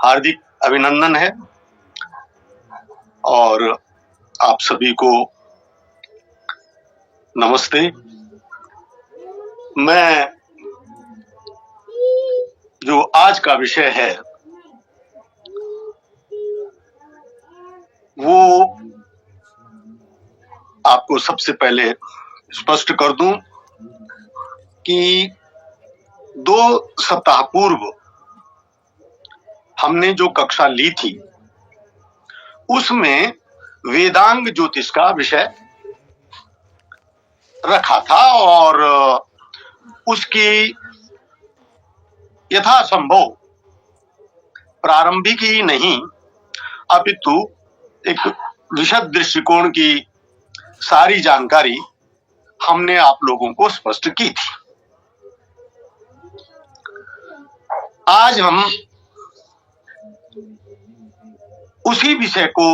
हार्दिक अभिनंदन है और आप सभी को नमस्ते। मैं जो आज का विषय है वो आपको सबसे पहले स्पष्ट कर दूं कि 2 सप्ताह पूर्व हमने जो कक्षा ली थी उसमें वेदांग ज्योतिष का विषय रखा था और उसकी यथासंभव प्रारंभिक ही नहीं अपितु एक विशद दृष्टिकोण की सारी जानकारी हमने आप लोगों को स्पष्ट की थी। आज हम उसी विषय को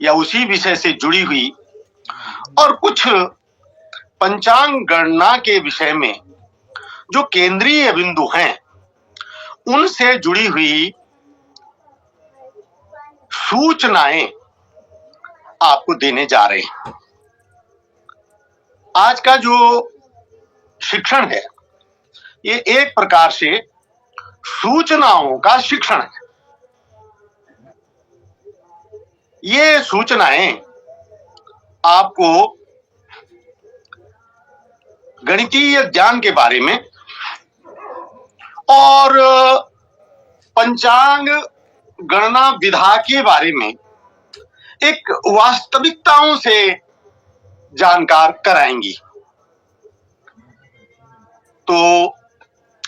या उसी विषय से जुड़ी हुई और कुछ पंचांग गणना के विषय में जो केंद्रीय बिंदु हैं उनसे जुड़ी हुई सूचनाएं आपको देने जा रहे हैं। आज का जो शिक्षण है ये एक प्रकार से सूचनाओं का शिक्षण है। ये सूचनाएं आपको गणितीय ज्ञान के बारे में और पंचांग गणना विधा के बारे में एक वास्तविकताओं से जानकार कराएंगी। तो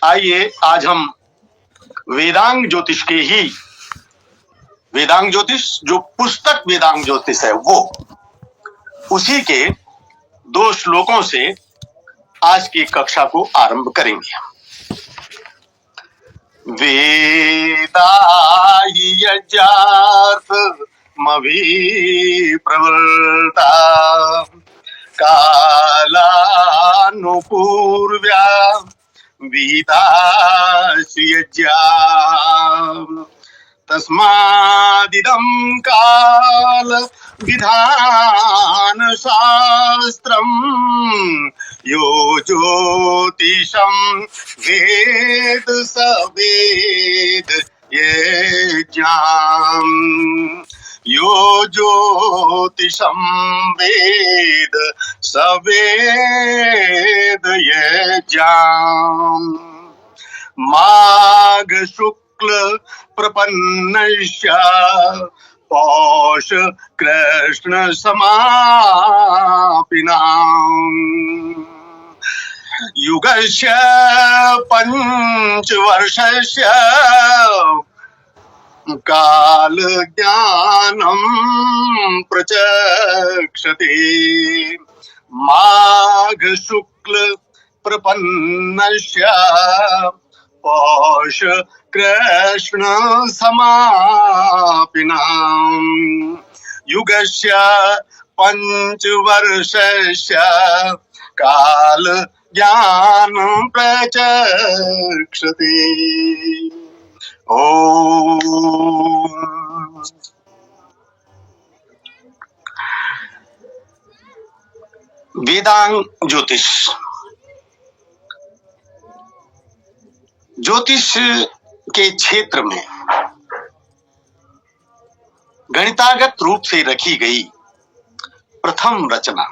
आइए आज हम वेदांग ज्योतिष के ही वेदांग ज्योतिष जो पुस्तक वेदांग ज्योतिष है वो उसी के 2 श्लोकों से आज की कक्षा को आरंभ करेंगे। वेदाहि यज्ञार्थमभि प्रवृत्ता कालानुपूर्व्या विहितासि यज्ञा तस्मादिदं काल विधान शास्त्रम यो ज्योतिषं वेद स वेद यज्ञाम् यो ज्योतिषं वेद स वेद यज्ञाम् माघ शुक्ल प्रपन्नस्य पौष कृष्ण समापिनाम् युगस्य पंचवर्षस्य काल ज्ञानम् प्रचक्षते माघ शुक्ल प्रपन्नस्य पौष कृष्ण समापिनाम् युगस्य पंचवर्षस्य काल ज्ञान प्रचक्षते। ओम वेदांग ज्योतिष ज्योतिष के क्षेत्र में गणितागत रूप से रखी गई प्रथम रचना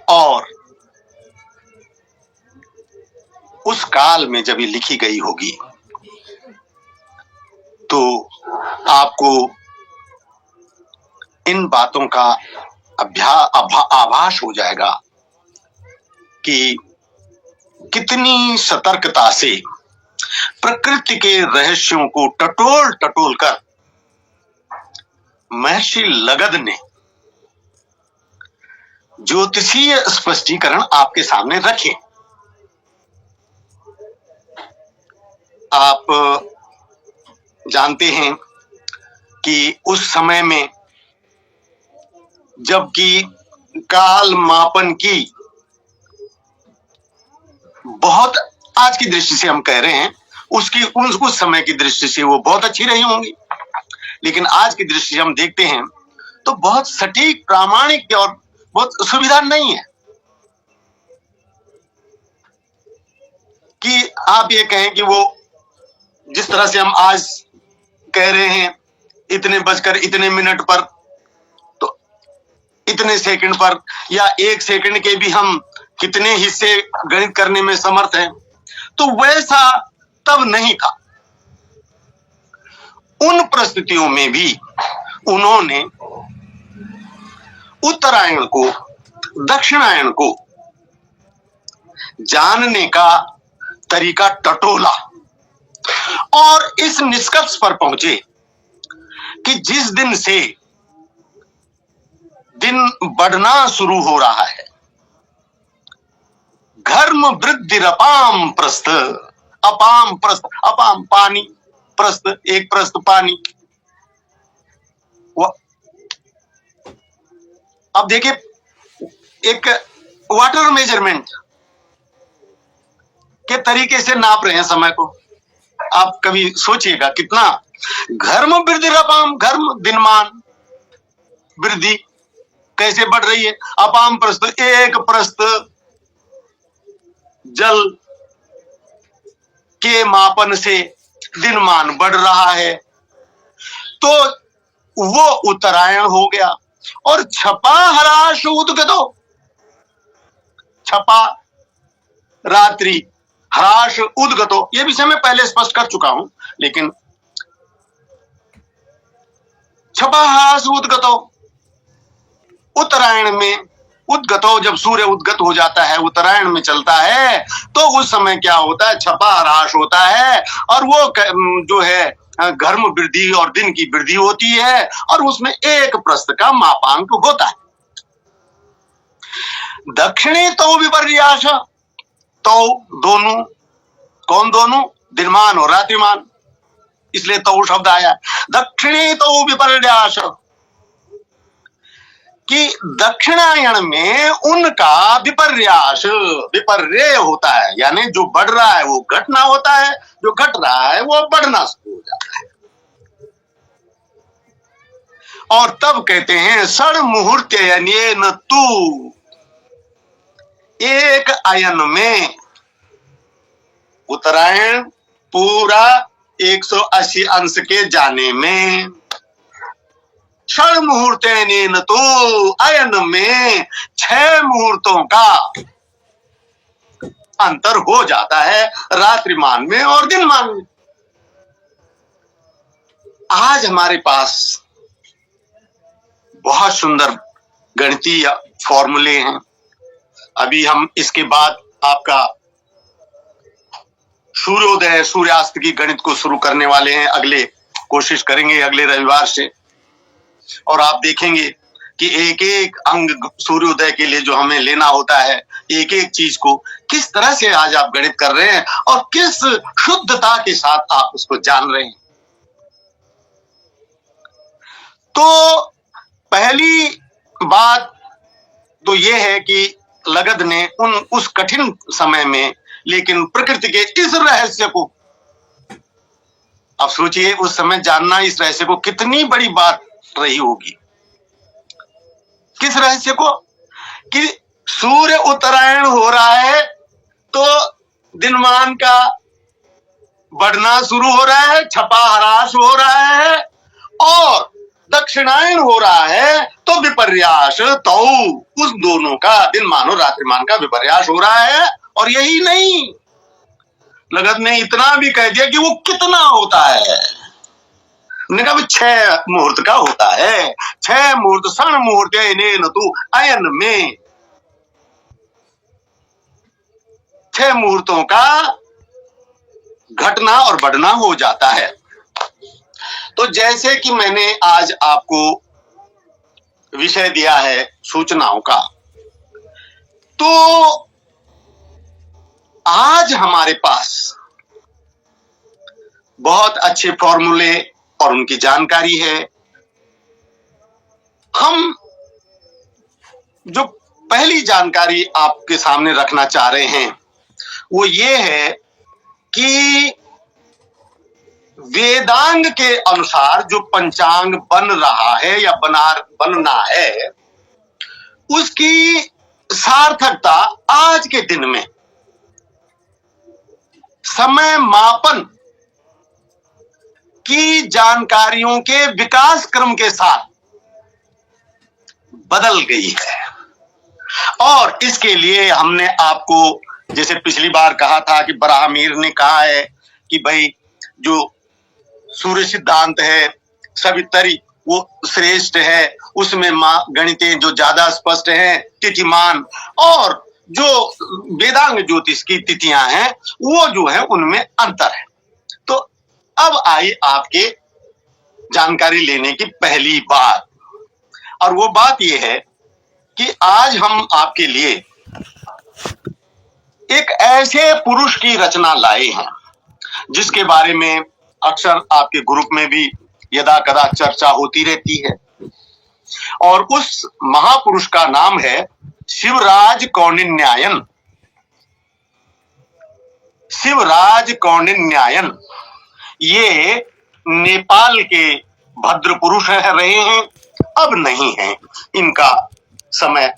और उस काल में जब ये लिखी गई होगी तो आपको इन बातों का आभास हो जाएगा कि कितनी सतर्कता से प्रकृति के रहस्यों को टटोल कर महर्षि लगद ने ज्योतिषीय स्पष्टीकरण आपके सामने रखे। आप जानते हैं कि उस समय में जबकि काल मापन की बहुत आज की दृष्टि से हम कह रहे हैं उस समय की दृष्टि से वो बहुत अच्छी रही होंगी, लेकिन आज की दृष्टि से हम देखते हैं तो बहुत सटीक, प्रामाणिक और बहुत सुविधा नहीं है कि आप ये कहें कि वो जिस तरह से हम आज कह रहे हैं इतने बजकर इतने मिनट पर, तो इतने सेकंड पर, या एक सेकंड के भी हम कितने हिस्से गणित करने में समर्थ हैं, तो वैसा तब नहीं था। उन परिस्थितियों में भी उन्होंने उत्तरायण को, दक्षिणायन को जानने का तरीका टटोला और इस निष्कर्ष पर पहुंचे कि जिस दिन से दिन बढ़ना शुरू हो रहा है, घर्म वृद्धि अपाम प्रस्थ, अपाम प्रस्थ, अपाम पानी, प्रस्थ एक प्रस्थ पानी। अब देखिए, एक वाटर मेजरमेंट के तरीके से नाप रहे हैं समय को। आप कभी सोचिएगा कितना घर्म वृद्धि अपाम, घर्म दिनमान, वृद्धि कैसे बढ़ रही है। अपाम प्रस्थ, एक प्रस्थ जल के मापन से दिनमान बढ़ रहा है, तो वो उत्तरायण हो गया। और छपा हराश उद्गतो, छपा रात्रि, हराश उद्गतो, ये विषय मैं पहले स्पष्ट कर चुका हूं, लेकिन छपा हराश उद्गतो, उत्तरायण में उद्गतो, जब सूर्य उद्गत हो जाता है, उत्तरायण में चलता है, तो उस समय क्या होता है, छपा हराश होता है, और वो जो है घर्म वृद्धि और दिन की वृद्धि होती है, और उसमें एक प्रस्थ का मापांक होता है। दक्षिणी तो विपर्यास, तो दोनों, कौन दोनों, दिनमान और रात्रिमान, इसलिए तो शब्द आया। दक्षिणी तो विपर्यास, कि दक्षिणायन में उनका विपर्यास, विपर्य होता है, यानी जो बढ़ रहा है वो घटना होता है, जो घट रहा है वो बढ़ना शुरू हो जाता है। और तब कहते हैं षड मुहूर्त अयनेन तू, एक अयन में उत्तरायण पूरा 180 अंश के जाने में, षड मुहूर्तेन तो अयन में 6 मुहूर्तों का अंतर हो जाता है, रात्रिमान में और दिनमान में। आज हमारे पास बहुत सुंदर गणितीय फॉर्मूले हैं। अभी हम इसके बाद आपका सूर्योदय सूर्यास्त की गणित को शुरू करने वाले हैं, अगले कोशिश करेंगे अगले रविवार से, और आप देखेंगे कि एक एक अंग सूर्योदय के लिए जो हमें लेना होता है, एक एक चीज को किस तरह से आज आप गणित कर रहे हैं और किस शुद्धता के साथ आप उसको जान रहे हैं। तो पहली बात तो यह है कि लगद ने उस कठिन समय में, लेकिन प्रकृति के इस रहस्य को, आप सोचिए उस समय जानना इस रहस्य को कितनी बड़ी बात रही होगी। किस रहस्य को, कि सूर्य उत्तरायण हो रहा है तो दिनमान का बढ़ना शुरू हो रहा है, छपा हराश हो रहा है, और दक्षिणायन हो रहा है तो विपर्यास, तो उस दोनों का, दिनमान और रात्रिमान का विपर्यास हो रहा है। और यही नहीं, लगत ने इतना भी कह दिया कि वो कितना होता है, उन्होंने कहा 6 मुहूर्त का होता है। 6 मुहूर्त, षण मुहूर्त अयनेन तू अयन में 6 मुहूर्तों का घटना और बढ़ना हो जाता है। तो जैसे कि मैंने आज आपको विषय दिया है सूचनाओं का, तो आज हमारे पास बहुत अच्छे फॉर्मूले और उनकी जानकारी है। हम जो पहली जानकारी आपके सामने रखना चाह रहे हैं वो ये है कि वेदांग के अनुसार जो पंचांग बन रहा है या बनना है, उसकी सार्थकता आज के दिन में समय मापन की जानकारियों के विकास क्रम के साथ बदल गई है। और इसके लिए हमने आपको जैसे पिछली बार कहा था कि बराहमीर ने कहा है कि भाई जो सूर्य सिद्धांत है सवितरी वो श्रेष्ठ है, उसमें गणितें जो ज्यादा स्पष्ट हैं, तिथिमान, और जो वेदांग ज्योतिष की तिथियां हैं वो जो है उनमें अंतर है। तो अब आई आपके जानकारी लेने की पहली बात, और वो बात ये है कि आज हम आपके लिए एक ऐसे पुरुष की रचना लाए हैं जिसके बारे में अक्सर आपके ग्रुप में भी यदा कदा चर्चा होती रहती है, और उस महापुरुष का नाम है शिवराज कौंडिन्यायन। शिवराज कौंडिन्यायन ये नेपाल के भद्र पुरुष रहे हैं, अब नहीं है, इनका समय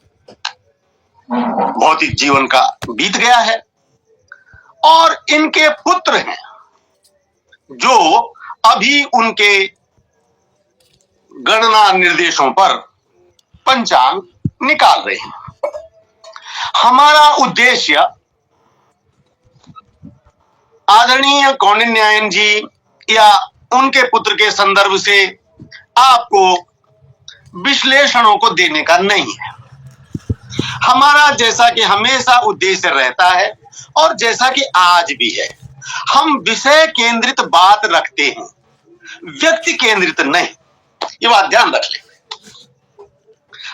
भौतिक जीवन का बीत गया है। और इनके पुत्र हैं जो अभी उनके गणना निर्देशों पर पंचांग निकाल रहे हैं। हमारा उद्देश्य आदरणीय कौंडिन्यायन जी या उनके पुत्र के संदर्भ से आपको विश्लेषणों को देने का नहीं है। हमारा जैसा कि हमेशा उद्देश्य रहता है और जैसा कि आज भी है, हम विषय केंद्रित बात रखते हैं, व्यक्ति केंद्रित नहीं। ये बात ध्यान रख ले।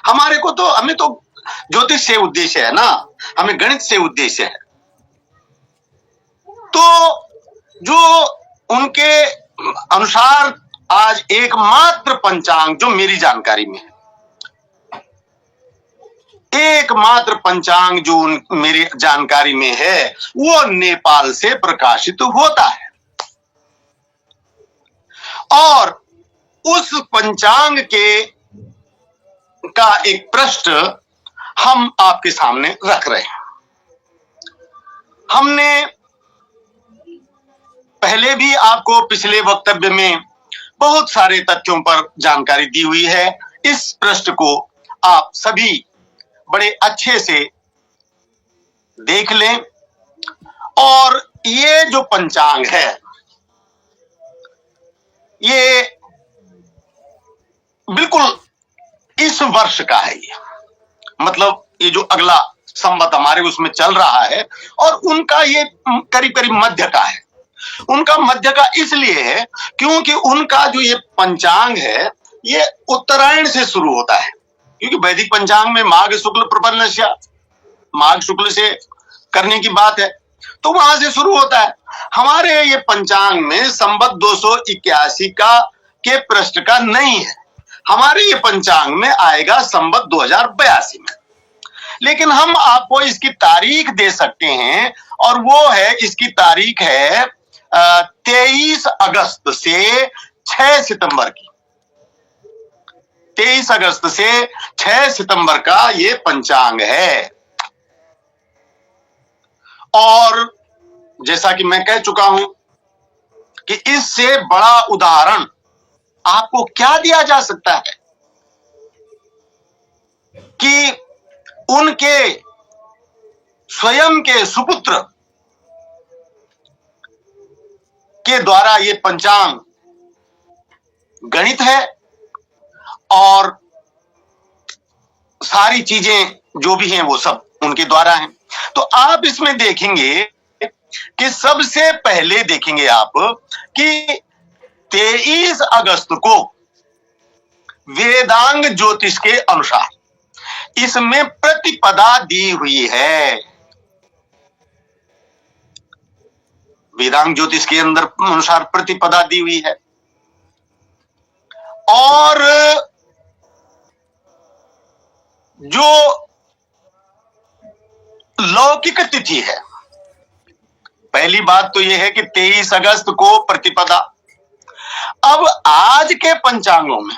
हमें तो ज्योतिष से उद्देश्य है ना, हमें गणित से उद्देश्य है। तो जो उनके अनुसार आज एकमात्र पंचांग जो मेरी जानकारी में है, एकमात्र पंचांग जो मेरी जानकारी में है वो नेपाल से प्रकाशित होता है। और उस पंचांग का एक पृष्ठ हम आपके सामने रख रहे हैं। हमने पहले भी आपको पिछले वक्तव्य में बहुत सारे तथ्यों पर जानकारी दी हुई है। इस पृष्ठ को आप सभी बड़े अच्छे से देख लें। और ये जो पंचांग है ये बिल्कुल इस वर्ष का है। ये मतलब ये जो अगला संवत हमारे उसमें चल रहा है, और उनका ये करीब करीब मध्य का है। उनका मध्य का इसलिए है क्योंकि उनका जो ये पंचांग है ये उत्तरायण से शुरू होता है, क्योंकि वैदिक पंचांग में माघ शुक्ल प्रपन्नस्य, माघ शुक्ल से करने की बात है, तो वहां से शुरू होता है। हमारे ये पंचांग में संवत 281 का के पृष्ठ का नहीं है, हमारे ये पंचांग में आएगा संवत 2082 में। लेकिन हम आपको इसकी तारीख दे सकते हैं, और वो है, इसकी तारीख है 23 अगस्त से 6 सितंबर की। 23 अगस्त से 6 सितंबर का ये पंचांग है। और जैसा कि मैं कह चुका हूं कि इससे बड़ा उदाहरण आपको क्या दिया जा सकता है कि उनके स्वयं के सुपुत्र के द्वारा ये पंचांग गणित है, और सारी चीजें जो भी हैं वो सब उनके द्वारा हैं। तो आप इसमें देखेंगे कि सबसे पहले देखेंगे आप कि 23 अगस्त को वेदांग ज्योतिष के अनुसार इसमें प्रतिपदा दी हुई है। वेदांग ज्योतिष के अंदर अनुसार प्रतिपदा दी हुई है। और जो लौकिक तिथि है, पहली बात तो यह है कि 23 अगस्त को प्रतिपदा, अब आज के पंचांगों में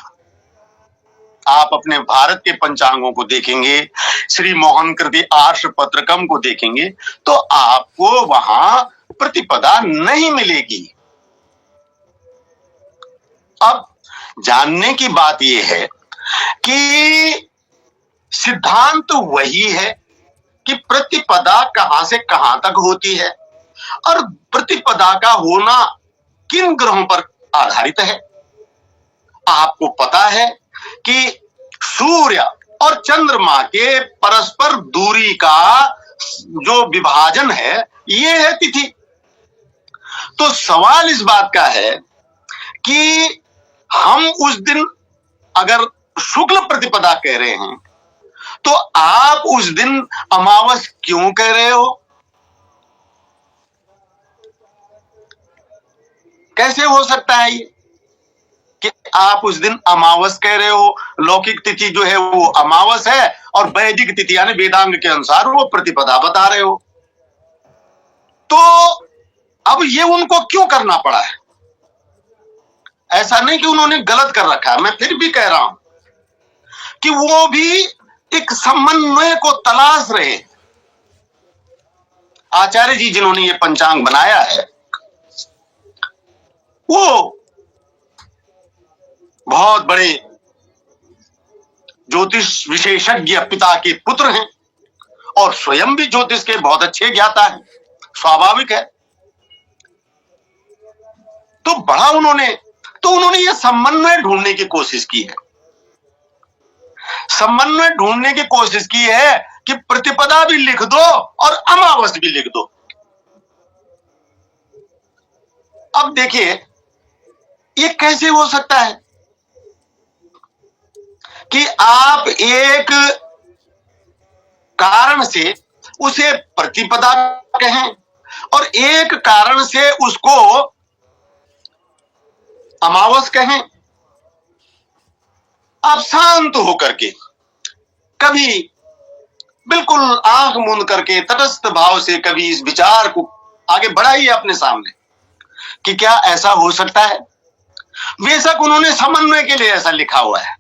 आप अपने भारत के पंचांगों को देखेंगे, श्री मोहन कृति आर्ष पत्रकम को देखेंगे, तो आपको वहां प्रतिपदा नहीं मिलेगी। अब जानने की बात यह है कि सिद्धांत वही है कि प्रतिपदा कहां से कहां तक होती है और प्रतिपदा का होना किन ग्रहों पर आधारित है। आपको पता है कि सूर्य और चंद्रमा के परस्पर दूरी का जो विभाजन है ये है तिथि। तो सवाल इस बात का है कि हम उस दिन अगर शुक्ल प्रतिपदा कह रहे हैं तो आप उस दिन अमावस क्यों कह रहे हो? कैसे हो सकता है ये कि आप उस दिन अमावस कह रहे हो? लौकिक तिथि जो है वो अमावस है और वैदिक तिथि यानी वेदांग के अनुसार वो प्रतिपदा बता रहे हो। तो अब ये उनको क्यों करना पड़ा है? ऐसा नहीं कि उन्होंने गलत कर रखा है, मैं फिर भी कह रहा हूं कि वो भी एक समन्वय को तलाश रहे। आचार्य जी जिन्होंने ये पंचांग बनाया है वो बहुत बड़े ज्योतिष विशेषज्ञ पिता के पुत्र हैं और स्वयं भी ज्योतिष के बहुत अच्छे ज्ञाता हैं, स्वाभाविक है। तो बड़ा उन्होंने ये समन्वय ढूंढने की कोशिश की है। समन्वय ढूंढने की कोशिश की है कि प्रतिपदा भी लिख दो और अमावस भी लिख दो। अब देखिए ये कैसे हो सकता है कि आप एक कारण से उसे प्रतिपदा कहें और एक कारण से उसको अमावस कहें। आप शांत होकर के कभी बिल्कुल आंख मूंद करके तटस्थ भाव से कभी इस विचार को आगे बढ़ाइए अपने सामने कि क्या ऐसा हो सकता है। बेशक उन्होंने समन्वय के लिए ऐसा लिखा हुआ है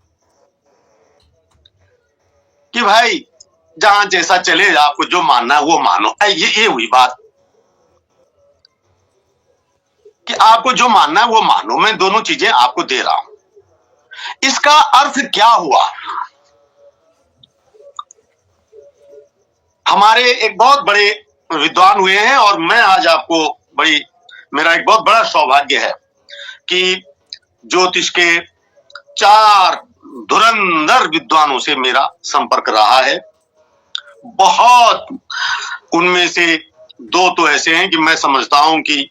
कि भाई जहां जैसा चले आपको जो मानना है वो मानो। ये हुई बात कि आपको जो मानना है वो मानो, मैं दोनों चीजें आपको दे रहा हूं। इसका अर्थ क्या हुआ? हमारे एक बहुत बड़े विद्वान हुए हैं और मैं आज आपको मेरा एक बहुत बड़ा सौभाग्य है कि ज्योतिष के 4 धुरंधर विद्वानों से मेरा संपर्क रहा है। बहुत उनमें से 2 तो ऐसे हैं कि मैं समझता हूं कि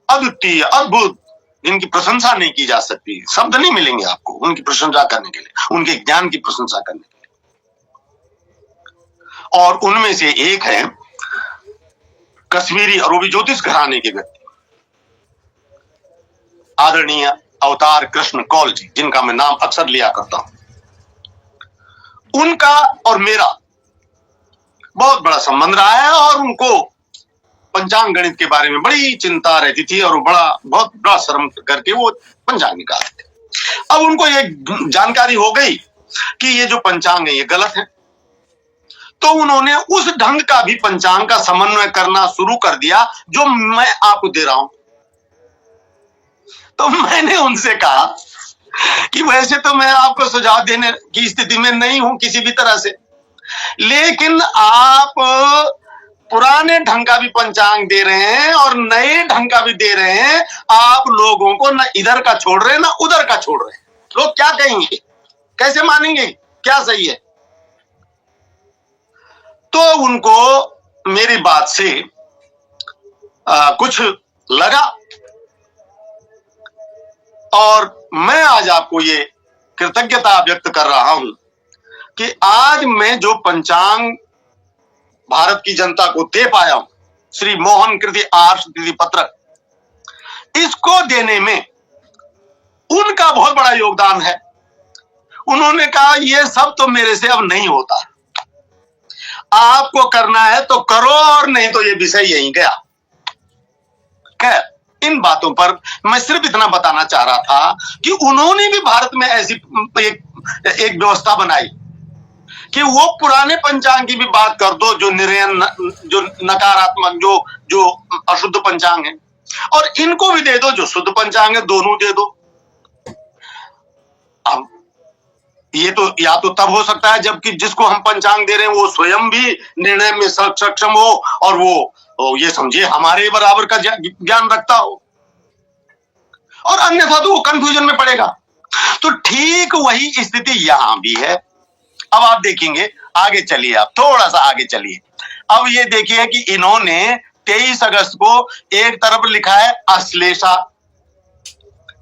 अद्वितीय अद्भुत, जिनकी प्रशंसा नहीं की जा सकती, शब्द नहीं मिलेंगे आपको उनकी प्रशंसा करने के लिए, उनके ज्ञान की प्रशंसा करने के लिए। और उनमें से एक है कश्मीरी और वो भी ज्योतिष घराने के व्यक्ति, आदरणीय अवतार कृष्ण कौल जी, जिनका मैं नाम अक्सर लिया करता हूं। उनका और मेरा बहुत बड़ा संबंध रहा है और उनको पंचांग गणित के बारे में बड़ी चिंता रहती थी और बहुत बड़ा श्रम करके वो पंचांग निकालते थे। अब उनको ये जानकारी हो गई कि ये जो पंचांग है ये गलत है, तो उन्होंने उस ढंग का भी पंचांग का समन्वय करना शुरू कर दिया जो मैं आपको दे रहा हूं। तो मैंने उनसे कहा कि वैसे तो मैं आपको सुझाव देने की स्थिति में नहीं हूं किसी भी तरह से, लेकिन आप पुराने ढंग का भी पंचांग दे रहे हैं और नए ढंग का भी दे रहे हैं। आप लोगों को न इधर का छोड़ रहे हैं न उधर का छोड़ रहे हैं। लोग क्या कहेंगे, कैसे मानेंगे क्या सही है? तो उनको मेरी बात से कुछ लगा और मैं आज आपको ये कृतज्ञता व्यक्त कर रहा हूं कि आज मैं जो पंचांग भारत की जनता को दे पाया हूं, श्री मोहन कृति आर्ष तिथि पत्रक, इसको देने में उनका बहुत बड़ा योगदान है। उन्होंने कहा ये सब तो मेरे से अब नहीं होता, आपको करना है तो करो और नहीं तो ये विषय यहीं गया। खैर इन बातों पर मैं सिर्फ इतना बताना चाह रहा था कि उन्होंने भी भारत में ऐसी एक व्यवस्था बनाई कि वो पुराने पंचांग की भी बात कर दो, जो निरयन, जो नकारात्मक, जो अशुद्ध पंचांग है, और इनको भी दे दो जो शुद्ध पंचांग है, दोनों दे दो। अब ये तो या तो तब हो सकता है जबकि जिसको हम पंचांग दे रहे हैं वो स्वयं भी निर्णय में सक्षम हो और वो ये समझे हमारे बराबर का ज्ञान रखता हो, और अन्यथा तो वो कंफ्यूजन में पड़ेगा। तो ठीक वही स्थिति यहां भी है। अब आप देखेंगे, आगे चलिए, आप थोड़ा सा आगे चलिए। अब ये देखिए कि इन्होंने 23 अगस्त को एक तरफ लिखा है अश्लेषा,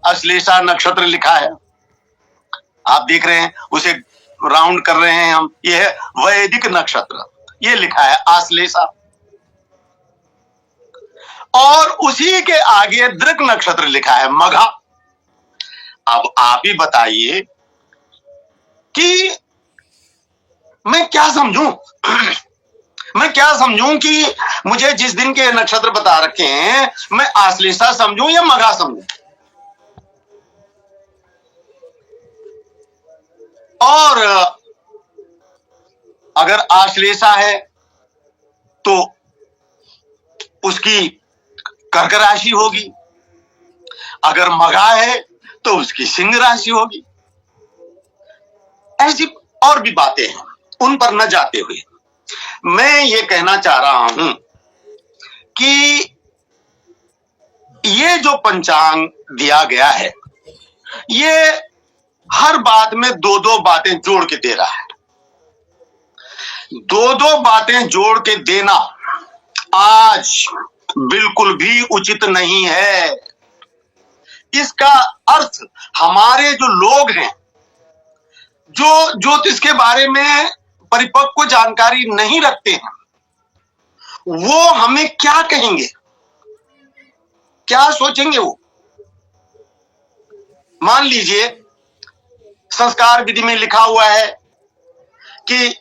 अश्लेषा नक्षत्र लिखा है, आप देख रहे हैं, उसे राउंड कर रहे हैं हम, ये है वैदिक नक्षत्र, ये लिखा है आश्लेषा। और उसी के आगे दृक नक्षत्र लिखा है मघा। अब आप ही बताइए कि मैं क्या समझूं मैं क्या समझूं कि मुझे जिस दिन के नक्षत्र बता रखे हैं मैं आश्लेषा समझूं या मघा समझूं? और अगर आश्लेषा है तो उसकी कर्क राशि होगी, अगर मघा है तो उसकी सिंह राशि होगी। ऐसी और भी बातें हैं, उन पर न जाते हुए मैं ये कहना चाह रहा हूं कि ये जो पंचांग दिया गया है, ये हर बात में दो दो बातें जोड़ के दे रहा है। दो दो बातें जोड़ के देना आज बिल्कुल भी उचित नहीं है। इसका अर्थ हमारे जो लोग हैं, जो ज्योतिष के बारे में परिपक्व जानकारी नहीं रखते हैं, वो हमें क्या कहेंगे, क्या सोचेंगे? वो मान लीजिए संस्कार विधि में लिखा हुआ है कि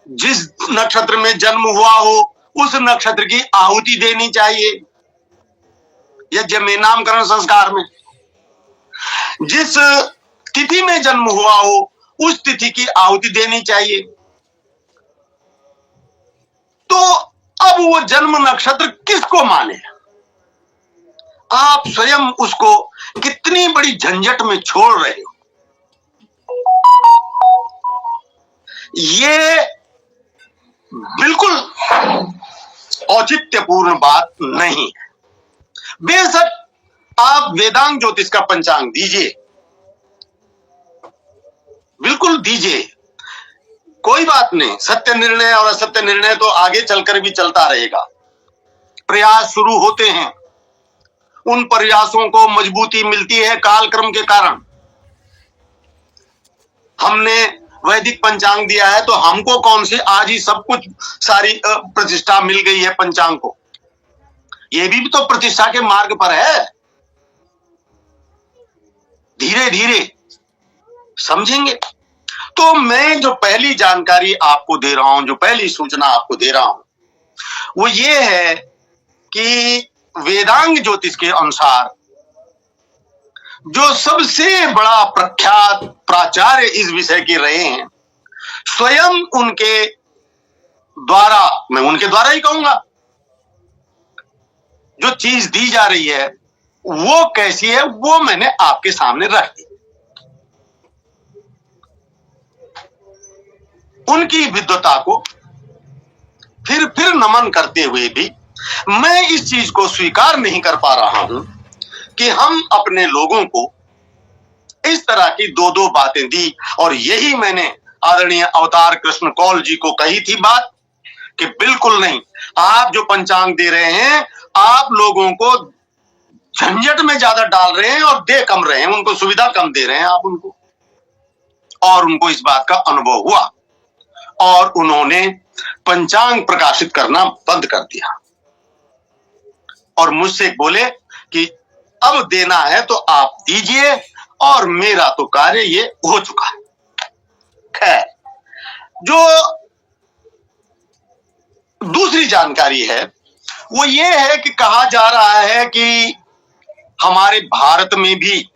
जिस नक्षत्र में जन्म हुआ हो उस नक्षत्र की आहुति देनी चाहिए, यज्ञ में, नामकरण संस्कार में। जिस तिथि में जन्म हुआ हो उस तिथि की आहुति देनी चाहिए। तो अब वो जन्म नक्षत्र किसको माने? आप स्वयं उसको कितनी बड़ी झंझट में छोड़ रहे हो। ये बिल्कुल औचित्यपूर्ण बात नहीं है। बेशक आप वेदांग ज्योतिष का पंचांग दीजिए, बिल्कुल दीजिए, कोई बात नहीं। सत्य निर्णय और असत्य निर्णय तो आगे चलकर भी चलता रहेगा। प्रयास शुरू होते हैं, उन प्रयासों को मजबूती मिलती है कालक्रम के कारण। हमने वैदिक पंचांग दिया है तो हमको कौन सी आज ही सब कुछ सारी प्रतिष्ठा मिल गई है पंचांग को? ये भी तो प्रतिष्ठा के मार्ग पर है। धीरे धीरे समझेंगे। तो मैं जो पहली जानकारी आपको दे रहा हूं, जो पहली सूचना आपको दे रहा हूं, वो ये है कि वेदांग ज्योतिष के अनुसार जो सबसे बड़ा प्रख्यात प्राचार्य इस विषय के रहे हैं, स्वयं उनके द्वारा, मैं उनके द्वारा ही कहूंगा, जो चीज दी जा रही है वो कैसी है वो मैंने आपके सामने रख दी। उनकी विद्वता को फिर नमन करते हुए भी मैं इस चीज को स्वीकार नहीं कर पा रहा हूं कि हम अपने लोगों को इस तरह की दो दो बातें दी। और यही मैंने आदरणीय अवतार कृष्ण कौल जी को कही थी बात कि बिल्कुल नहीं, आप जो पंचांग दे रहे हैं आप लोगों को झंझट में ज्यादा डाल रहे हैं और दे कम रहे हैं, उनको सुविधा कम दे रहे हैं आप उनको। और उनको इस बात का अनुभव हुआ और उन्होंने पंचांग प्रकाशित करना बंद कर दिया और मुझसे बोले कि अब देना है तो आप दीजिए और मेरा तो कार्य ये हो चुका है। खैर, जो दूसरी जानकारी है वो ये है कि कहा जा रहा है कि हमारे भारत में भी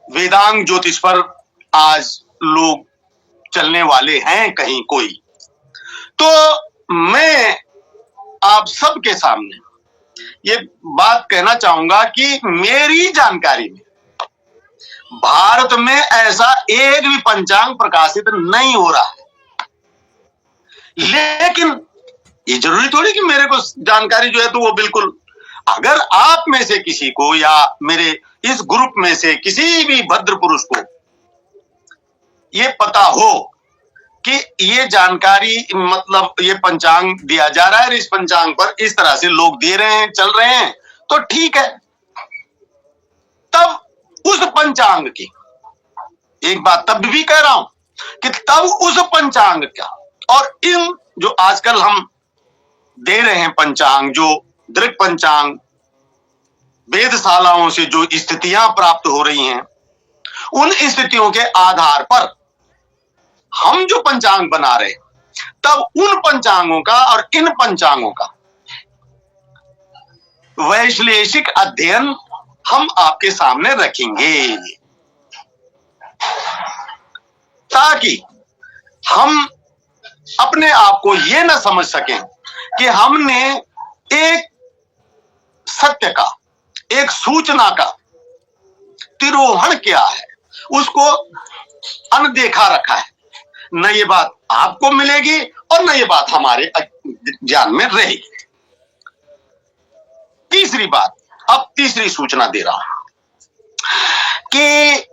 वेदांग ज्योतिष पर आज लोग चलने वाले हैं कहीं कोई। तो मैं आप सबके सामने ये बात कहना चाहूंगा कि मेरी जानकारी में भारत में ऐसा एक भी पंचांग प्रकाशित नहीं हो रहा है। लेकिन ये जरूरी थोड़ी कि मेरे को जानकारी जो है तो वो बिल्कुल, अगर आप में से किसी को या मेरे इस ग्रुप में से किसी भी भद्र पुरुष को ये पता हो कि ये जानकारी मतलब ये पंचांग दिया जा रहा है, इस पंचांग पर इस तरह से लोग दे रहे हैं, चल रहे हैं, तो ठीक है। तब उस पंचांग की एक बात तब भी कह रहा हूं कि तब उस पंचांग का और इन जो आजकल हम दे रहे हैं पंचांग, जो दृक पंचांग, वेदशालाओं से जो स्थितियां प्राप्त हो रही हैं, उन स्थितियों के आधार पर हम जो पंचांग बना रहे हैं, तब उन पंचांगों का और इन पंचांगों का वैश्लेषिक अध्ययन हम आपके सामने रखेंगे, ताकि हम अपने आप को ये न समझ सकें कि हमने एक सत्य का, एक सूचना का तिरोहण किया है, उसको अनदेखा रखा है। न ये बात आपको मिलेगी और न ये बात हमारे ज्ञान में रहेगी। तीसरी बात, अब तीसरी सूचना दे रहा हूं कि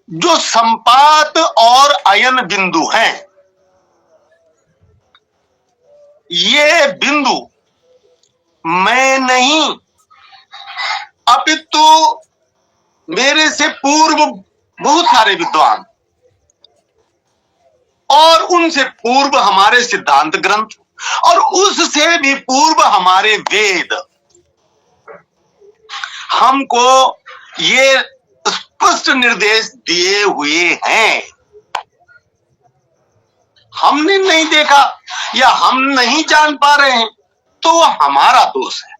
जो संपात और अयन बिंदु हैं, ये बिंदु मैं नहीं अपितु मेरे से पूर्व बहुत सारे विद्वान और उनसे पूर्व हमारे सिद्धांत ग्रंथ और उससे भी पूर्व हमारे वेद हमको ये स्पष्ट निर्देश दिए हुए हैं। हमने नहीं देखा या हम नहीं जान पा रहे हैं तो हमारा दोष है।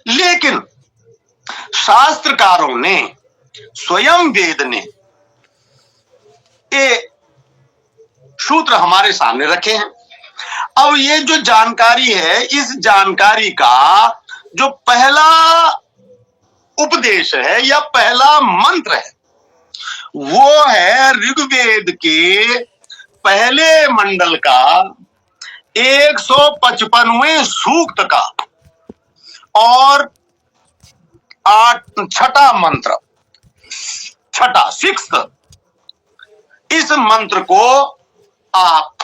लेकिन शास्त्रकारों ने, स्वयं वेद ने ये सूत्र हमारे सामने रखे हैं। अब ये जो जानकारी है, इस जानकारी का जो पहला उपदेश है या पहला मंत्र है, वो है ऋग्वेद के पहले मंडल का 155वें सूक्त का और छठा मंत्र, छठा, सिक्स्थ, इस मंत्र को आप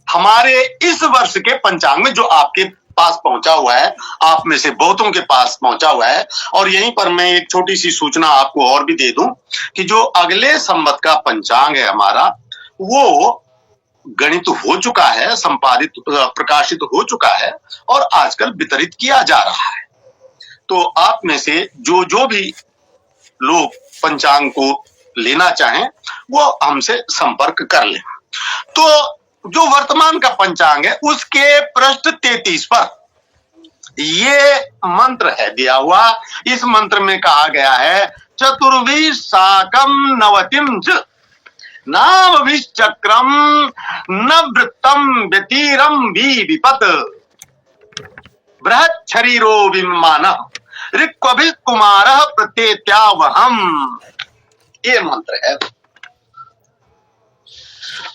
हमारे इस वर्ष के पंचांग में जो आपके पास पहुंचा हुआ है, आप में से बहुतों के पास पहुंचा हुआ है, और यहीं पर मैं एक छोटी सी सूचना आपको और भी दे दूं कि जो अगले संवत का पंचांग है हमारा, वो गणित हो चुका है, संपादित, प्रकाशित हो चुका है और आजकल वितरित किया जा रहा है। तो आप में से जो भी लोग पंचांग को लेना चाहें वो हमसे संपर्क कर लें। तो जो वर्तमान का पंचांग है उसके पृष्ठ 33 पर ये मंत्र है दिया हुआ। इस मंत्र में कहा गया है, चतुर्वी साकम नवतिम च नामभिश्चक्रम न वृत्तम व्यतीरम भी विपत बृहत् शरीरो विमान ऋक्वभि कुमार प्रत्येत्यावहम। ये मंत्र है।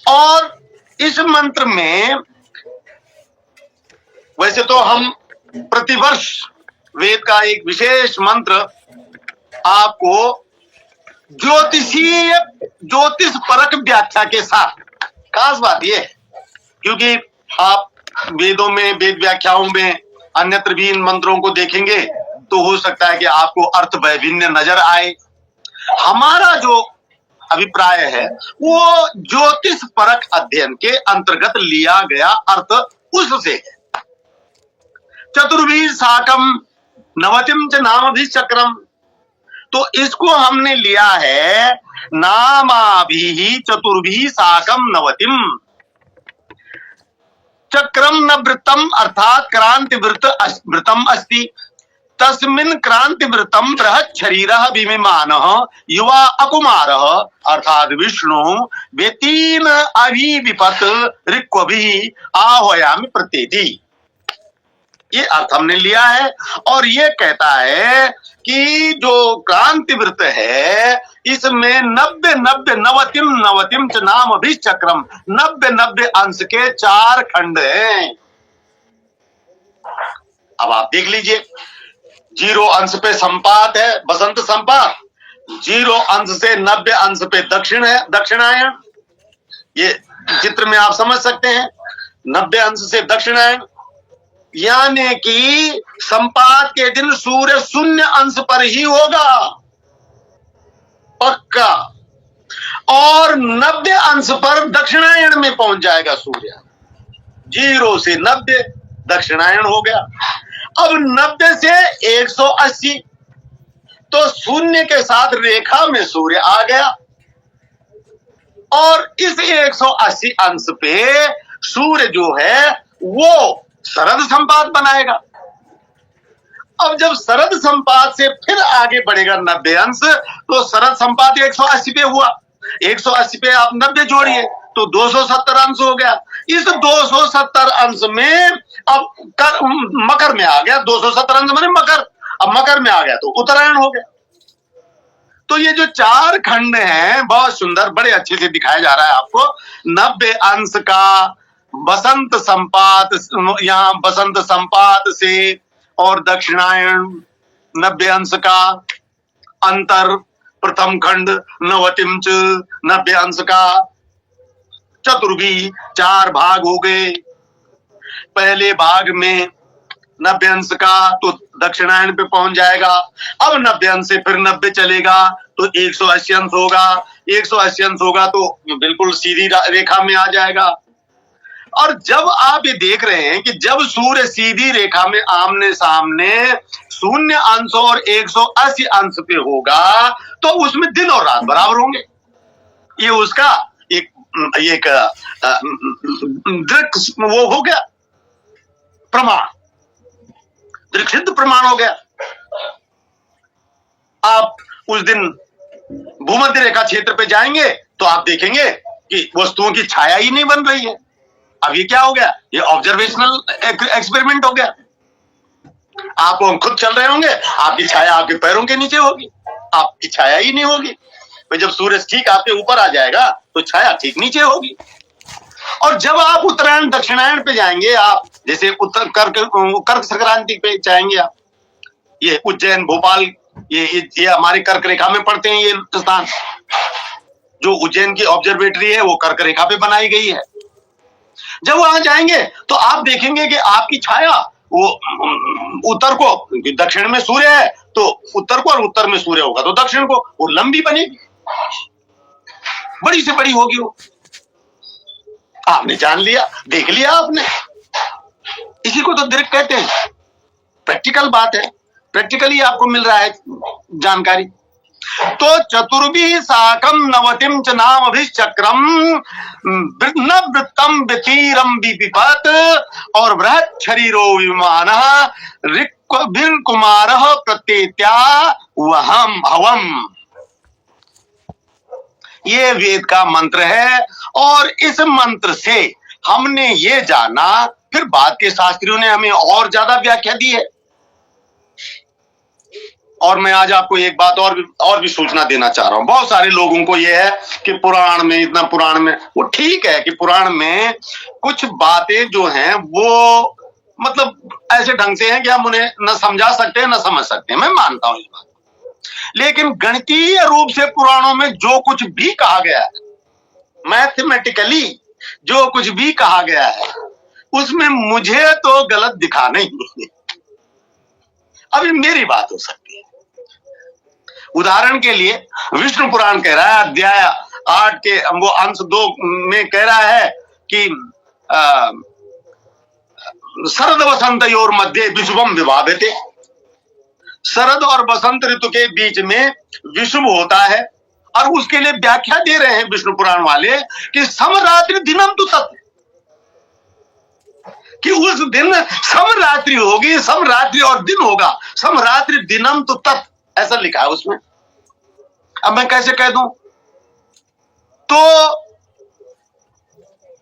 और इस मंत्र में वैसे तो हम प्रतिवर्ष वेद का एक विशेष मंत्र आपको ज्योतिष परक व्याख्या के साथ, खास बात यह है क्योंकि आप वेदों में, वेद व्याख्याओं में अन्यत्र भी इन मंत्रों को देखेंगे तो हो सकता है कि आपको अर्थ वैभिन्न नजर आए। हमारा जो अभिप्राय है वो ज्योतिष परक अध्ययन के अंतर्गत लिया गया अर्थ उससे है। चतुर्भी साकम नवतिम च नामभि चक्रम, तो इसको हमने लिया है नामाभि चतुर्भी साकम नवतिम। चक्रम न वृत्तम अर्थात क्रांति वृत्तम अस्ति तस्मिन् क्रांति वृत्तम बृहत् शरीरः विमिमानः युवा अकुमारः अर्थात विष्णु वेतीन अभिविपत ऋक्वभिः आह्वयामि प्रत्येति। ये अर्थ हमने लिया है और ये कहता है कि जो क्रांति वृत्त है इसमें 90 नवतिम च नाम भी चक्रम 90 अंश के 4 खंड हैं। अब आप देख लीजिए, 0 अंश पे संपात है, बसंत संपात, 0 अंश से 90 अंश पे दक्षिण है, दक्षिणायन। ये चित्र में आप समझ सकते हैं, 90 अंश से दक्षिणायन, यानी कि संपात के दिन सूर्य 0 अंश पर ही होगा पक्का, और 90 अंश पर दक्षिणायन में पहुंच जाएगा सूर्य। 0 से 90 दक्षिणायन हो गया। अब 90 से 180 तो शून्य के साथ रेखा में सूर्य आ गया और इस 180 अंश पे सूर्य जो है वो शरद संपात बनाएगा। अब जब शरद संपात से फिर आगे बढ़ेगा 90 अंश तो शरद संपात 180 पे हुआ, 180 पे आप 90 जोड़िए तो 270 अंश हो गया। इस 270 अंश में अब मकर में आ गया, 270 अंश माने मकर, अब मकर में आ गया तो उत्तरायण हो गया। तो ये जो 4 खंड हैं बहुत सुंदर, बड़े अच्छे से दिखाया जा रहा है आपको। 90 अंश का बसंत संपात, यहाँ बसंत संपात से और दक्षिणायन 90 अंश का अंतर, प्रथम खंड नवतिम च 90 अंश का, चतुर्भी 4 भाग हो गए। पहले भाग में 90 अंश का तो दक्षिणायन पे पहुंच जाएगा। अब 90 अंश से फिर 90 चलेगा तो 180 अंश होगा, 180 अंश होगा तो बिल्कुल सीधी रेखा में आ जाएगा। और जब आप ये देख रहे हैं कि जब सूर्य सीधी रेखा में आमने सामने 0 अंश और 180 अंश पे होगा तो उसमें दिन और रात बराबर होंगे। ये उसका एक दृक वो हो गया प्रमाण, दृक्सिद्ध प्रमाण हो गया। आप उस दिन भूमध्य रेखा क्षेत्र पे जाएंगे तो आप देखेंगे कि वस्तुओं की छाया ही नहीं बन रही है। अब ये क्या हो गया, ये ऑब्जर्वेशनल एक्सपेरिमेंट हो गया। आप खुद चल रहे होंगे, आपकी छाया आपके पैरों के नीचे होगी, आपकी छाया ही नहीं होगी। तो जब सूरज ठीक आपके ऊपर आ जाएगा तो छाया ठीक नीचे होगी। और जब आप उत्तरायण दक्षिणायन पे जाएंगे, आप जैसे कर्क संक्रांति पे जाएंगे, आप ये उज्जैन भोपाल ये हमारे कर्क रेखा में पड़ते हैं। ये स्थान जो उज्जैन की ऑब्जर्वेटरी है वो कर्क रेखा पे बनाई गई है। जब वहां जाएंगे तो आप देखेंगे कि आपकी छाया वो उत्तर को, दक्षिण में सूर्य है तो उत्तर को, और उत्तर में सूर्य होगा तो दक्षिण को, वो लंबी बनेगी, बड़ी से बड़ी होगी वो। आपने जान लिया, देख लिया आपने। इसी को तो दृक कहते हैं। प्रैक्टिकल बात है, प्रैक्टिकली आपको मिल रहा है जानकारी। तो चतुर्भी साकम नवतिम च नाम अभिचक्रम न वृत्तम व्यतीरम विपिपत और बृहत् शरीरो विमानः ऋक्विर कुमारः प्रत्येत्या वहम हवम। ये वेद का मंत्र है और इस मंत्र से हमने ये जाना, फिर बाद के शास्त्रियों ने हमें और ज्यादा व्याख्या दी है। और मैं आज आपको एक बात और भी सूचना देना चाह रहा हूं। बहुत सारे लोगों को यह है कि पुराण में, इतना पुराण में, वो ठीक है कि पुराण में कुछ बातें जो हैं वो मतलब ऐसे ढंग से हैं कि हम उन्हें न समझा सकते हैं न समझ सकते हैं, मैं मानता हूं इस बात। लेकिन गणितीय रूप से पुराणों में जो कुछ भी कहा गया है, मैथमेटिकली जो कुछ भी कहा गया है, उसमें मुझे तो गलत दिखा नहीं। अभी मेरी बात हो सकती है। उदाहरण के लिए विष्णु पुराण कह रहा है अध्याय 8 के वो अंश 2 में कह रहा है कि शरद वसंतयोर मध्य विषुवम विभाव्यते। शरद और बसंत ऋतु के बीच में विषुव होता है और उसके लिए व्याख्या दे रहे हैं विष्णु पुराण वाले कि समरात्रि दिनम तु तत्। कि उस दिन समरात्रि होगी, समरात्रि और दिन होगा, समरात्रि दिनम तो तत्, ऐसा लिखा है उसमें। अब मैं कैसे कह दूं? तो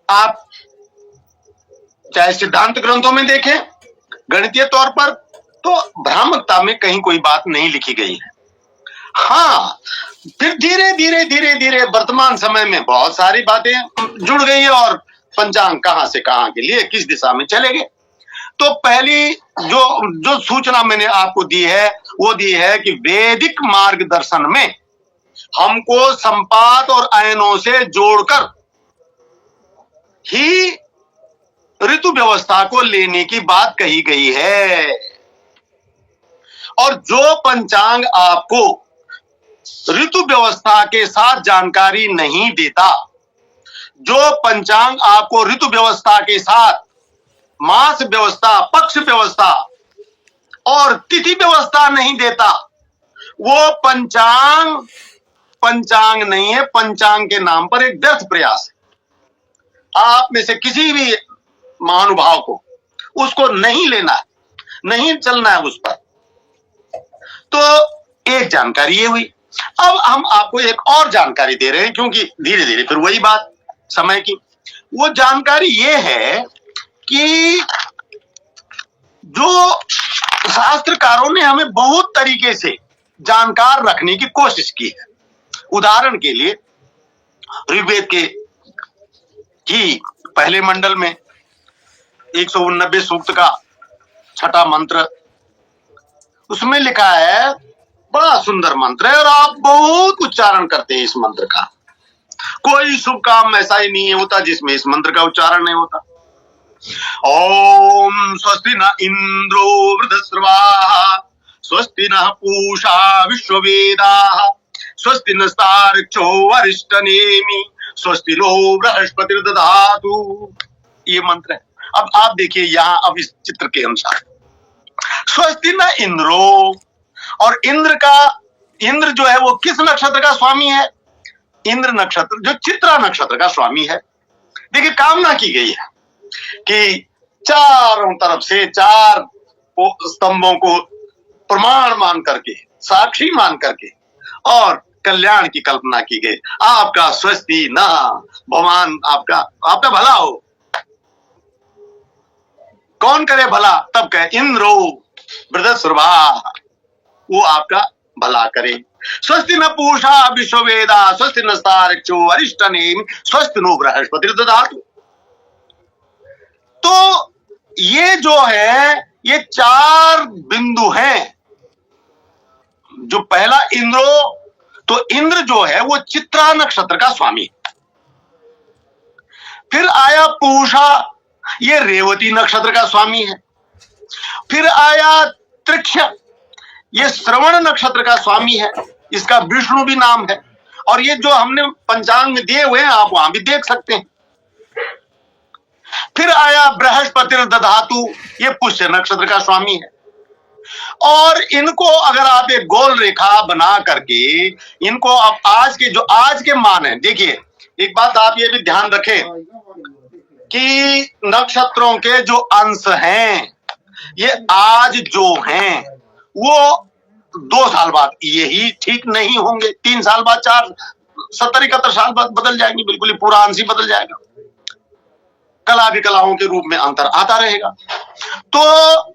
आप चाहे सिद्धांत ग्रंथों में देखें, गणितीय तौर पर, तो भ्रामकता में कहीं कोई बात नहीं लिखी गई है। हाँ, फिर धीरे धीरे धीरे धीरे वर्तमान समय में बहुत सारी बातें जुड़ गई और पंचांग कहां से कहां के लिए किस दिशा में चले गए। तो पहली जो सूचना मैंने आपको दी है वो दी है कि वैदिक मार्गदर्शन में हमको संपात और अयनों से जोड़कर ही ऋतु व्यवस्था को लेने की बात कही गई है। और जो पंचांग आपको ऋतु व्यवस्था के साथ जानकारी नहीं देता, जो पंचांग आपको ऋतु व्यवस्था के साथ मास व्यवस्था, पक्ष व्यवस्था और तिथि व्यवस्था नहीं देता, वो पंचांग नहीं है, पंचांग के नाम पर एक व्यर्थ प्रयास है। आप में से किसी भी महानुभाव को उसको नहीं लेना है, नहीं चलना है उस पर। तो एक जानकारी ये हुई। अब हम आपको एक और जानकारी दे रहे हैं, क्योंकि धीरे धीरे फिर वही बात समय की। वो जानकारी ये है कि जो शास्त्रकारों ने हमें बहुत तरीके से जानकार रखने की कोशिश की है। उदाहरण के लिए ऋग्वेद के ही पहले मंडल में 189 सूक्त का 6वां मंत्र, उसमें लिखा है, बड़ा सुंदर मंत्र है और आप बहुत उच्चारण करते हैं इस मंत्र का। कोई शुभ काम ऐसा ही नहीं होता जिसमें इस मंत्र का उच्चारण नहीं होता। ओम स्वस्ति न इंद्रो वृधस्रवाः स्वस्ति न पूषा विश्ववेदाः स्वस्ति नस्तार्क्ष्यो अरिष्टनेमि स्वस्ति नो बृहस्पतिर्दधातु। ये मंत्र है। अब आप देखिए यहां, अब इस चित्र के अनुसार स्वस्ति न इंद्रो, और इंद्र जो है वो किस नक्षत्र का स्वामी है? इंद्र नक्षत्र जो चित्रा नक्षत्र का स्वामी है। देखिए कामना की गई है कि चारों तरफ से 4 स्तंभों को प्रमाण मान करके, साक्षी मान करके और कल्याण की कल्पना की गई। आपका स्वस्ति न, भगवान आपका भला हो। कौन करे भला? तब कहे इंद्रो वृधस्रवाः, वो आपका भला करे। स्वस्ति न पूषा विश्ववेदा स्वस्ति नस्तार्क्ष्यो अरिष्टनेमि स्वस्ति नो बृहस्पतिर्दधातु। तो ये जो है, ये 4 बिंदु हैं। जो पहला इंद्रो, तो इंद्र जो है वो चित्रा नक्षत्र का स्वामी। फिर आया पूषा, ये रेवती नक्षत्र का स्वामी है। फिर आया त्रिक्ष, ये श्रवण नक्षत्र का स्वामी है, इसका विष्णु भी नाम है। और ये जो हमने पंचांग में दिए हुए हैं आप वहां भी देख सकते हैं। फिर आया बृहस्पतिर्दधातु, ये पुष्य नक्षत्र का स्वामी है। और इनको अगर आप एक गोल रेखा बना करके इनको अब आज के मान है, देखिए एक बात आप ये भी ध्यान रखें कि नक्षत्रों के जो अंश हैं ये आज जो हैं वो 2 साल बाद यही ठीक नहीं होंगे, 3 साल बाद, 4, 70-71 साल बाद बदल जाएंगे, बिल्कुल ही पूरा अंश ही बदल जाएगा। कला विकलाओं के रूप में अंतर आता रहेगा। तो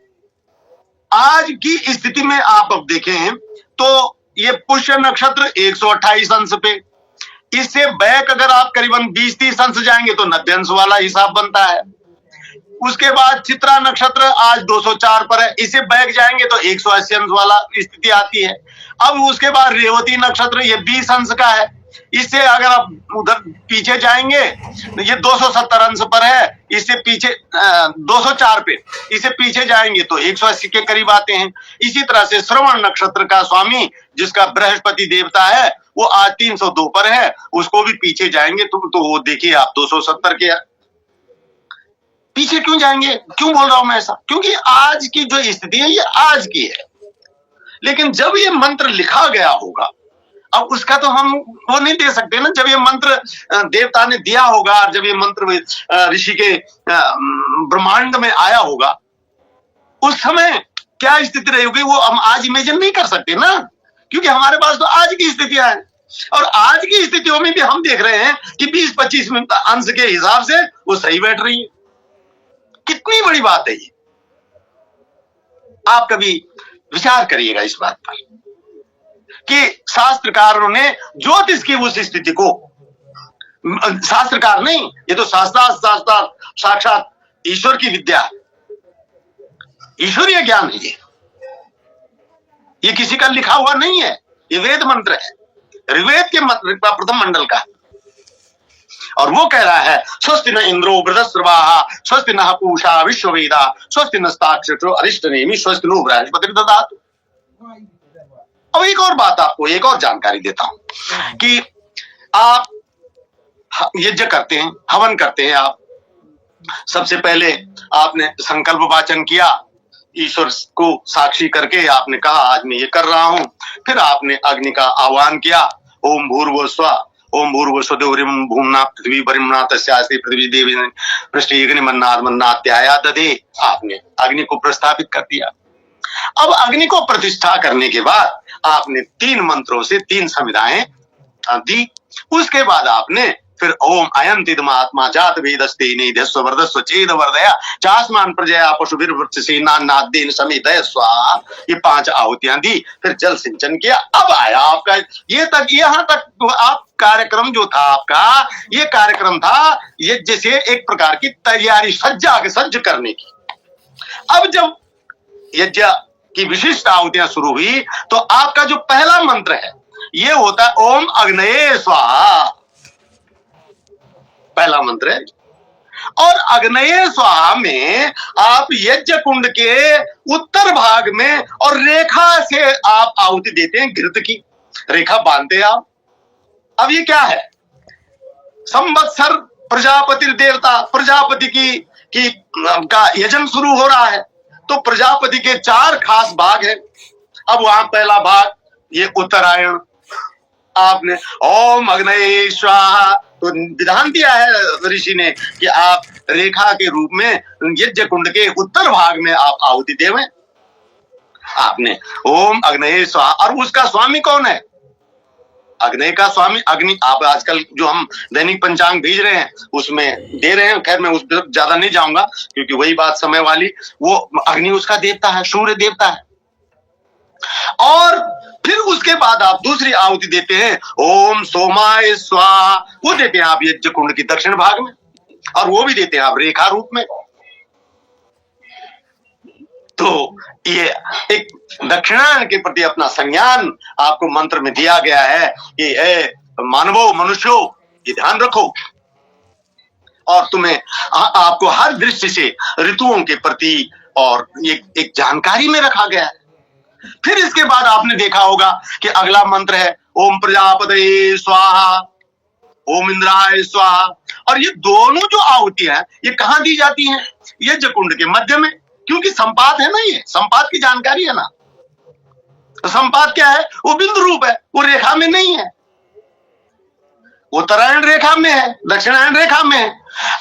आज की स्थिति में आप अब देखें तो ये पुष्य नक्षत्र 128 अंश पे, इससे बैक अगर आप करीबन 20-30 अंश जाएंगे तो 90 अंश वाला हिसाब बनता है। उसके बाद चित्रा नक्षत्र आज 204 पर है, इसे बैक जाएंगे तो 180 अंश वाला स्थिति आती है। अब उसके बाद रेवती नक्षत्र ये 20 अंश का है, इससे अगर आप उधर पीछे जाएंगे ये 270 अंश पर है, इससे पीछे 204 पे, इसे पीछे जाएंगे तो 180 के करीब आते हैं। इसी तरह से श्रवण नक्षत्र का स्वामी जिसका बृहस्पति देवता है वो आज 302 पर है, उसको भी पीछे जाएंगे तो वो देखिए आप 270 के पीछे क्यों जाएंगे। क्यों बोल रहा हूं मैं ऐसा? क्योंकि आज की जो स्थिति है ये आज की है, लेकिन जब ये मंत्र लिखा गया होगा अब उसका तो हम वो नहीं दे सकते ना। जब ये मंत्र देवता ने दिया होगा, जब ये मंत्र ऋषि के ब्रह्मांड में आया होगा, उस समय क्या स्थिति रही होगी वो हम आज इमेजिन नहीं कर सकते ना, क्योंकि हमारे पास तो आज की स्थितियां हैं। और आज की स्थितियों में भी हम देख रहे हैं कि 20-25 अंश के हिसाब से वो सही बैठ रही है। कितनी बड़ी बात है ये, आप कभी विचार करिएगा इस बात पर कि शास्त्रकारों ने ज्योतिष की उस स्थिति को, शास्त्रकार नहीं, ये तो शास्त्र साक्षात ईश्वर की विद्या है, ईश्वरीय ज्ञान है ये किसी का लिखा हुआ नहीं है, ये वेद मंत्र है, ऋग्वेद के मंत्र का प्रथम मंडल का। और वो कह रहा है स्वस्ति न इंद्रो वृधस्रवाहा स्वस्ति न पूषा विश्ववेदा स्वस्ति नस्ताक्षरो अरिष्टनेमि स्वस्ति नो बृहस्पति ददातु। अब एक और बात आपको, एक और जानकारी देता हूं कि आप यज्ञ करते हैं, हवन करते हैं, आप सबसे पहले आपने संकल्प वाचन किया, ईश्वर को साक्षी करके आपने कहा आज मैं ये कर रहा हूं। फिर आपने अग्नि का आह्वान किया, ओम भूर्भुवः स्वः ओम भूर्भुवः देवरिम भूम्ना पृथ्वी परिम्ना तस्यास्ति पृथ्वी देवी पृष्ठे अग्निमन्नात्मन्नात्याया दधे। आपने अग्नि को प्रस्थापित कर दिया। अब अग्नि को प्रतिष्ठा करने के बाद आपने 3 मंत्रों से 3 संविधाएं दी। उसके बाद आपने फिर ओम अयं तिदमात्मा जात वेदस्ते निधस्व वर्धस्व चेद वर्धया चास्मान प्रजया पशुभिर्वृक्षसेनान्नादेन समेतय स्वाहा, ये 5 आहुतियां दी। फिर जल सिंचन किया। अब आया आपका ये तक, यहां तक तो आप कार्यक्रम जो था आपका, ये कार्यक्रम था ये जैसे एक प्रकार की तैयारी, सज्ज करने की। अब जब यज्ञ की विशिष्ट आहुतियां शुरू हुई तो आपका जो पहला मंत्र है ये होता है ओम अग्नये स्वाहा, पहला मंत्र है। और अग्नये स्वाहा में आप यज्ञ कुंड के उत्तर भाग में और रेखा से आप आहुति देते हैं, घृत की रेखा बांधते हैं आप। अब ये क्या है, संवत्सर प्रजापति देवता, प्रजापति की का यजन शुरू हो रहा है, तो प्रजापति के 4 खास भाग हैं। अब वहां पहला भाग ये उत्तरायण, आपने ओम अग्नये स्वाहा, तो विधान दिया है ऋषि ने कि आप रेखा के रूप में यज्ञ कुंड के उत्तर भाग में आप आहुति देवें। आपने ओम अग्नये स्वाहा, और उसका स्वामी कौन है, अग्नि का स्वामी अग्नि। आप आजकल जो हम दैनिक पंचांग भेज रहे हैं उसमें दे रहे हैं, खैर मैं उस पर ज्यादा नहीं जाऊंगा क्योंकि वही बात समय वाली, वो अग्नि उसका देवता है, सूर्य देवता है। और फिर उसके बाद आप दूसरी आहुति देते हैं ओम सोमाय स्वाहा, वो देते हैं आप यज्ञ कुंड की दक्षिण भाग में, और वो भी देते हैं आप रेखा रूप में। तो ये एक दक्षिणायन के प्रति अपना संज्ञान आपको मंत्र में दिया गया है कि मानवो मनुष्यो ये ध्यान रखो, और तुम्हें आपको हर दृष्टि से ऋतुओं के प्रति और एक जानकारी में रखा गया है। फिर इसके बाद आपने देखा होगा कि अगला मंत्र है ओम प्रजापतये स्वाहा ओम इंद्राय स्वाहा, और ये दोनों जो आहुतियां हैं ये कहां दी जाती हैं, यज्ञ कुंड के मध्य में, क्योंकि संपात है ना, ये संपात की जानकारी है ना। तो संपात क्या है, वो बिंदु रूप है, वो रेखा में नहीं है, उत्तरायण रेखा में है, दक्षिणायन रेखा में है।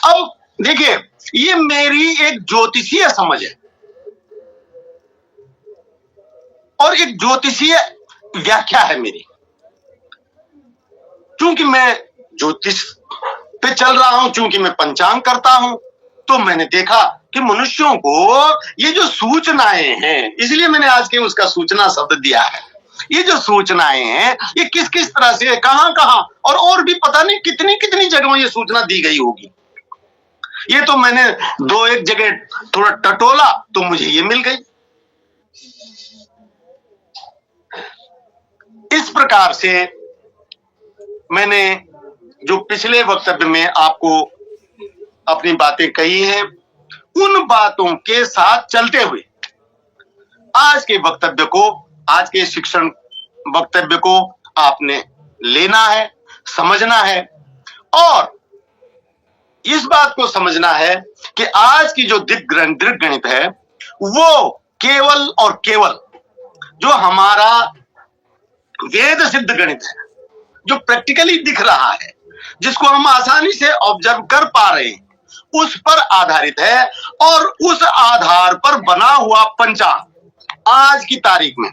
अब देखिए ये मेरी एक ज्योतिषीय समझ है और एक ज्योतिषीय व्याख्या है मेरी, क्योंकि मैं ज्योतिष पे चल रहा हूं, क्योंकि मैं पंचांग करता हूं, तो मैंने देखा कि मनुष्यों को ये जो सूचनाएं हैं, इसलिए मैंने आज के उसका सूचना शब्द दिया है। ये जो सूचनाएं हैं ये किस किस तरह से, कहां कहां, और भी पता नहीं कितनी कितनी जगहों ये सूचना दी गई होगी। ये तो मैंने 2-1 जगह थोड़ा टटोला तो मुझे ये मिल गई। इस प्रकार से मैंने जो पिछले वक्तव्य में आपको अपनी बातें कही हैं, उन बातों के साथ चलते हुए आज के वक्तव्य को, आज के शिक्षण वक्तव्य को आपने लेना है, समझना है, और इस बात को समझना है कि आज की जो दृढ़ गणित है वो केवल और केवल जो हमारा वेद सिद्ध गणित है, जो प्रैक्टिकली दिख रहा है, जिसको हम आसानी से ऑब्जर्व कर पा रहे हैं, उस पर आधारित है। और उस आधार पर बना हुआ पंचांग आज की तारीख में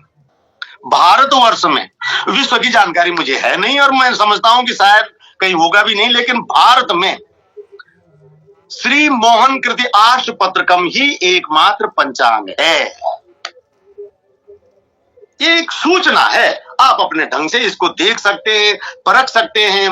भारतवर्ष में, विश्व की जानकारी मुझे है नहीं और मैं समझता हूं कि शायद कहीं होगा भी नहीं, लेकिन भारत में श्री मोहन कृति आर्षपत्रकम ही एकमात्र पंचांग है। एक सूचना है, आप अपने ढंग से इसको देख सकते हैं, परख सकते हैं।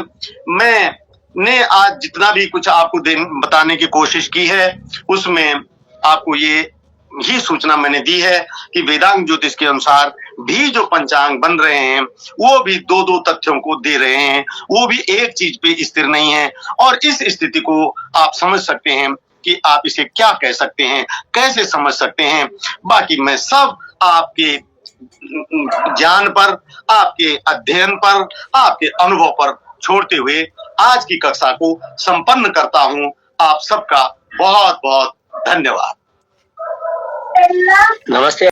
मैंने आज जितना भी कुछ आपको बताने की कोशिश की है, उसमें आपको ये ही सूचना मैंने दी है कि वेदांग ज्योतिष के अनुसार भी जो पंचांग बन रहे हैं वो भी दो दो तथ्यों को दे रहे हैं, वो भी एक चीज पे स्थिर नहीं है। और इस स्थिति को आप समझ सकते हैं कि आप इसे क्या कह सकते हैं, कैसे समझ सकते हैं। बाकी मैं सब आपके ज्ञान पर, आपके अध्ययन पर, आपके अनुभव पर छोड़ते हुए आज की कक्षा को संपन्न करता हूं। आप सबका बहुत बहुत धन्यवाद। नमस्ते।